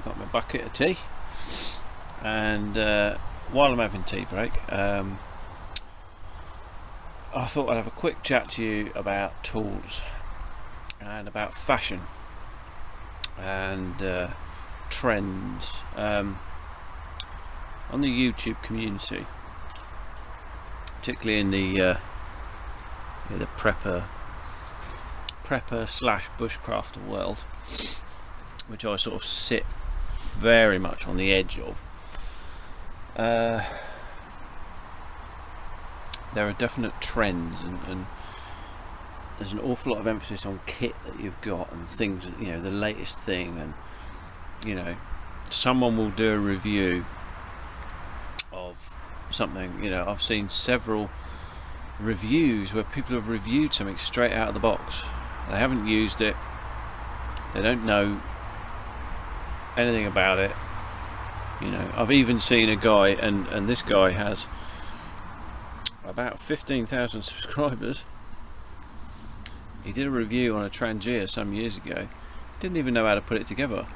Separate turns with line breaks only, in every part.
I've got my bucket of tea, and while I'm having tea break, I thought I'd have a quick chat to you about tools and about fashion and trends on the YouTube community, particularly in the prepper slash bushcrafter world, which I sort of sit very much on the edge of. There are definite trends, and there's an awful lot of emphasis on kit that you've got and things, the latest thing, and someone will do a review of something. I've seen several reviews where people have reviewed something straight out of the box. They haven't used it, they don't know anything about it. I've even seen a guy, and this guy has about 15,000 subscribers. He did a review on a Trangia some years ago. Didn't even know how to put it together.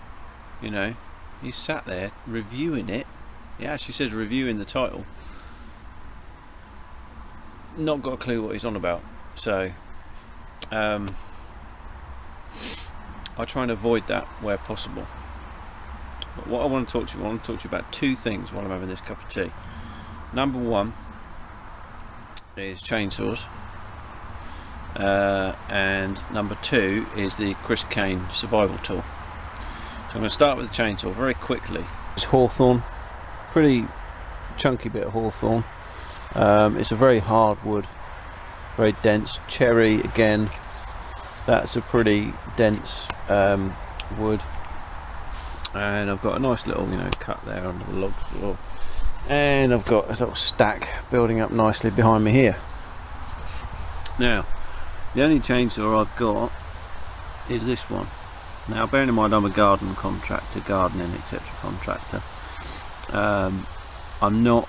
He sat there reviewing it. He actually says review in the title. Not got a clue what he's on about. So I try and avoid that where possible. But what I want to talk to you about two things while I'm having this cup of tea. Number one is chainsaws, and number two is the Caine survival tool. So I'm going to start with the chainsaw very quickly. It's hawthorn, pretty chunky bit of hawthorn. It's a very hard wood, very dense. Cherry again, that's a pretty dense wood. And I've got a nice little cut there under the logs as well. And I've got a little stack building up nicely behind me here. Now, the only chainsaw I've got is this one. Now, bearing in mind I'm a gardening etc. contractor. I'm not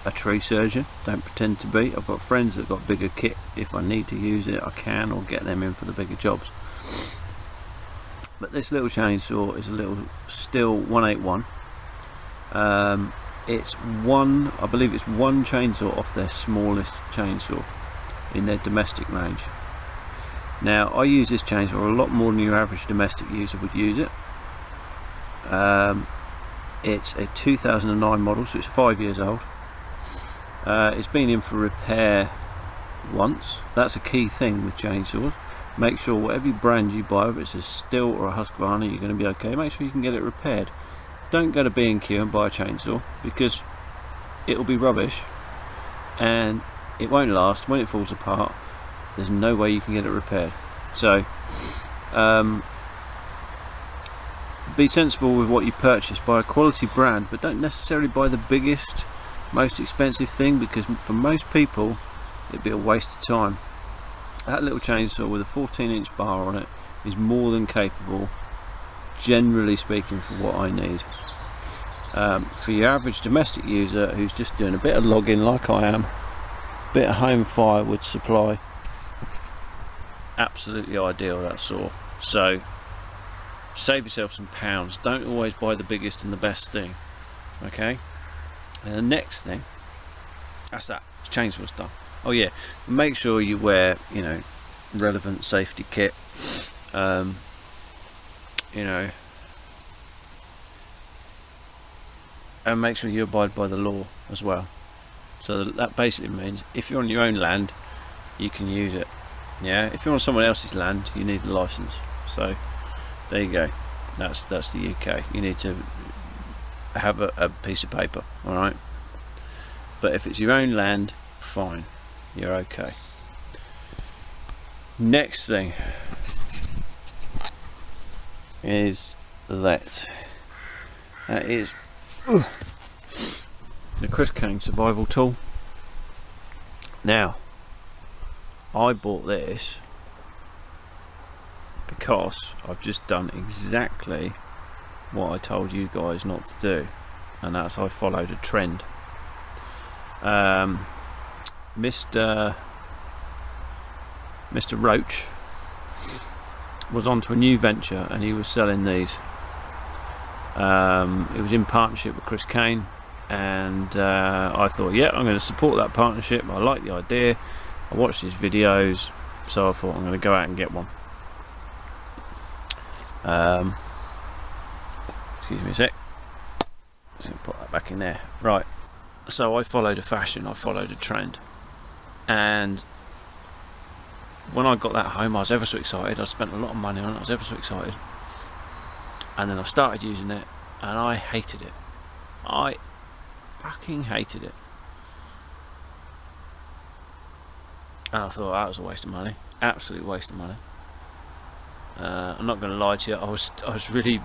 a tree surgeon, don't pretend to be. I've got friends that have got bigger kit. If I need to use it, I can, or get them in for the bigger jobs. But this little chainsaw is a little Stihl 181. I believe it's one chainsaw off their smallest chainsaw in their domestic range. Now, I use this chainsaw a lot more than your average domestic user would use it. It's a 2009 model, so it's 5 years old. It's been in for repair once. That's a key thing with chainsaws. Make sure whatever brand you buy, whether it's a Stihl or a Husqvarna, you're going to be okay. Make sure you can get it repaired. Don't go to B&Q and buy a chainsaw, because it'll be rubbish and it won't last. When it falls apart, there's no way you can get it repaired. So be sensible with what you purchase. Buy a quality brand, but don't necessarily buy the biggest, most expensive thing, because for most people it'd be a waste of time. That little chainsaw with a 14-inch bar on it is more than capable, generally speaking, for what I need. For your average domestic user who's just doing a bit of logging like I am, a bit of home firewood supply, absolutely ideal, that saw. So save yourself some pounds. Don't always buy the biggest and the best thing. Okay? And the next thing, that's that. Chainsaw's done. Oh yeah, make sure you wear, relevant safety kit. And make sure you abide by the law as well. So that basically means if you're on your own land, you can use it. Yeah, if you're on someone else's land, you need a license. So there you go. That's the UK. You need to have a piece of paper. All right. But if it's your own land, fine, you're okay. Next thing is that is the Caine survival tool. Now, I bought this because I've just done exactly what I told you guys not to do, and that's I followed a trend. Mr. Roach was onto a new venture, and he was selling these It was in partnership with Chris Caine, and I thought, yeah, I'm going to support that partnership. I like the idea. I watched his videos, so I thought I'm going to go out and get one. Excuse me a sec. Just going to put that back in there. Right. So I followed a fashion. I followed a trend, and when I got that home, I was ever so excited. I spent a lot of money on it. I was ever so excited, and then I started using it, and I hated it. I fucking hated it. And I thought that was a waste of money, absolute waste of money. I'm not going to lie to you. I was really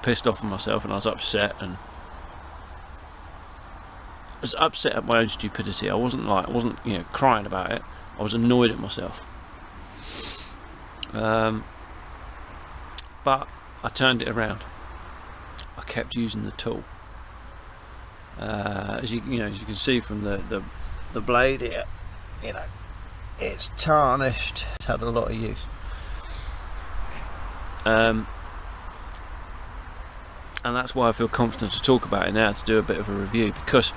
pissed off with myself, and I was upset, and I was upset at my own stupidity. I wasn't crying about it. I was annoyed at myself. But I turned it around. I kept using the tool. As you can see from the blade here, it's tarnished. It's had a lot of use. And that's why I feel confident to talk about it now, to do a bit of a review, because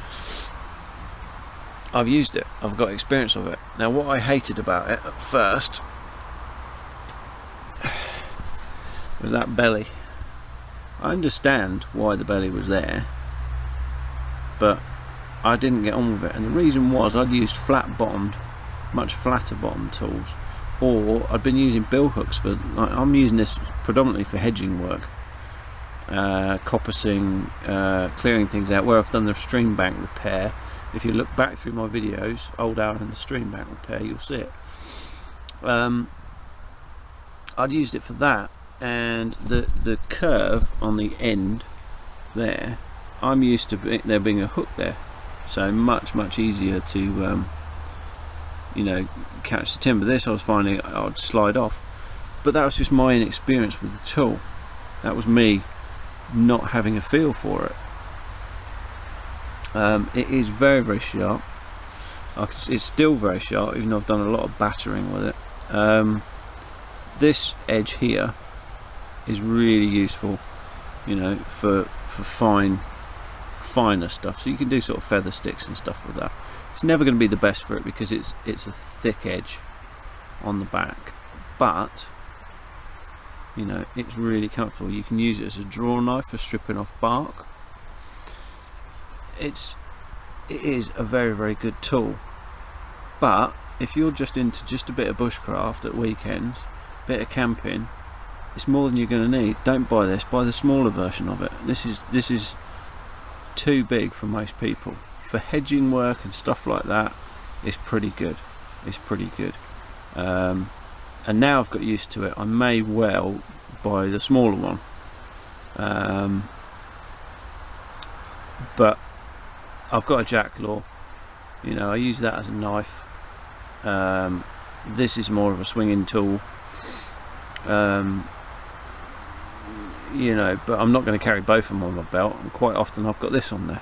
I've used it. I've got experience of it. Now, what I hated about it at first was that belly. I understand why the belly was there, but I didn't get on with it, and the reason was I'd used much flatter bottomed tools, or I'd been using bill hooks for, I'm using this predominantly for hedging work, coppicing, clearing things out, where I've done the stream bank repair. If you look back through my videos, old Alan and the stream bank repair, you'll see it. I'd used it for that, and the curve on the end there, I'm used to there being a hook there, so much easier to catch the timber. This I was finding I'd slide off, but that was just my inexperience with the tool. That was me not having a feel for it. It is very sharp. It's still very sharp, even though I've done a lot of battering with it. This edge here is really useful, for finer stuff. So you can do sort of feather sticks and stuff with that. It's never going to be the best for it because it's a thick edge on the back, but it's really comfortable. You can use it as a draw knife for stripping off bark. It is a very good tool, but if you're just into just a bit of bushcraft at weekends, bit of camping, it's more than you're going to need. Don't buy this. Buy the smaller version of it. This is too big for most people. For hedging work and stuff like that, it's pretty good. It's pretty good. And now I've got used to it, I may well buy the smaller one. But I've got a jack-claw. I use that as a knife. This is more of a swinging tool. But I'm not going to carry both of them on my belt, and quite often I've got this on there.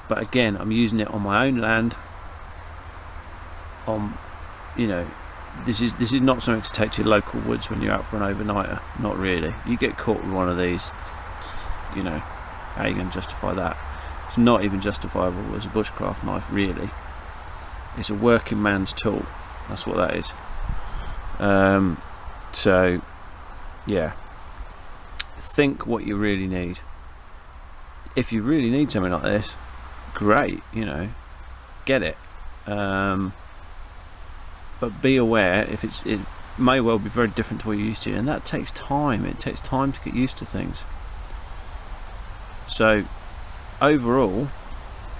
But again, I'm using it on my own land. This is not something to take to your local woods when you're out for an overnighter. Not really. You get caught with one of these, how are you going to justify that? It's not even justifiable as a bushcraft knife, really. It's a working man's tool. That's what that is. So yeah, think what you really need. If you really need something like this, great, get it. But be aware, it may well be very different to what you're used to, and that takes time. It takes time to get used to things. So overall,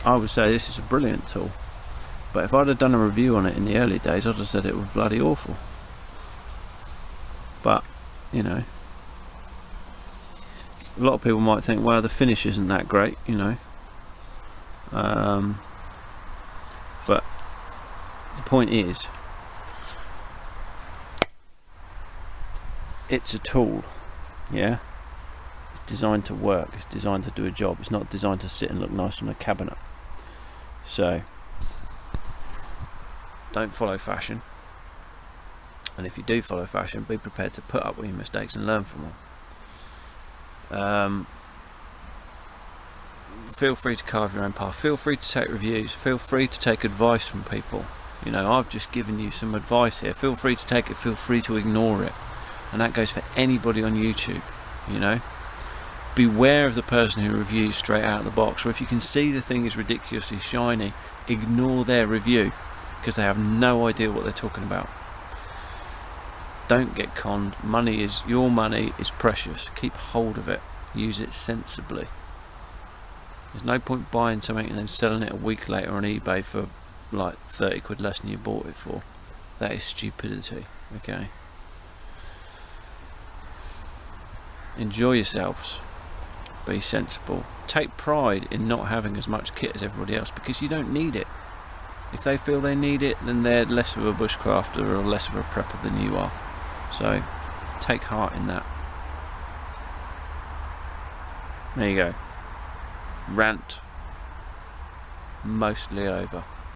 I would say this is a brilliant tool, but if I'd have done a review on it in the early days, I'd have said it was bloody awful. But a lot of people might think, well, the finish isn't that great, but the point is, it's a tool. It's designed to work. It's designed to do a job. It's not designed to sit and look nice on a cabinet. So don't follow fashion, and if you do follow fashion, be prepared to put up with your mistakes and learn from them. Feel free to carve your own path. Feel free to take reviews. Feel free to take advice from people. You know, I've just given you some advice here. Feel free to take it. Feel free to ignore it. And that goes for anybody on YouTube. You know, beware of the person who reviews straight out of the box. Or if you can see the thing is ridiculously shiny, ignore their review, because they have no idea what they're talking about. Don't get conned. Your money is precious. Keep hold of it. Use it sensibly. There's no point buying something and then selling it a week later on eBay for like 30 quid less than you bought it for. That is stupidity. Okay. Enjoy yourselves. Be sensible. Take pride in not having as much kit as everybody else, because you don't need it. If they feel they need it, then they're less of a bushcrafter or less of a prepper than you are. So take heart in that. There you go. Rant mostly over.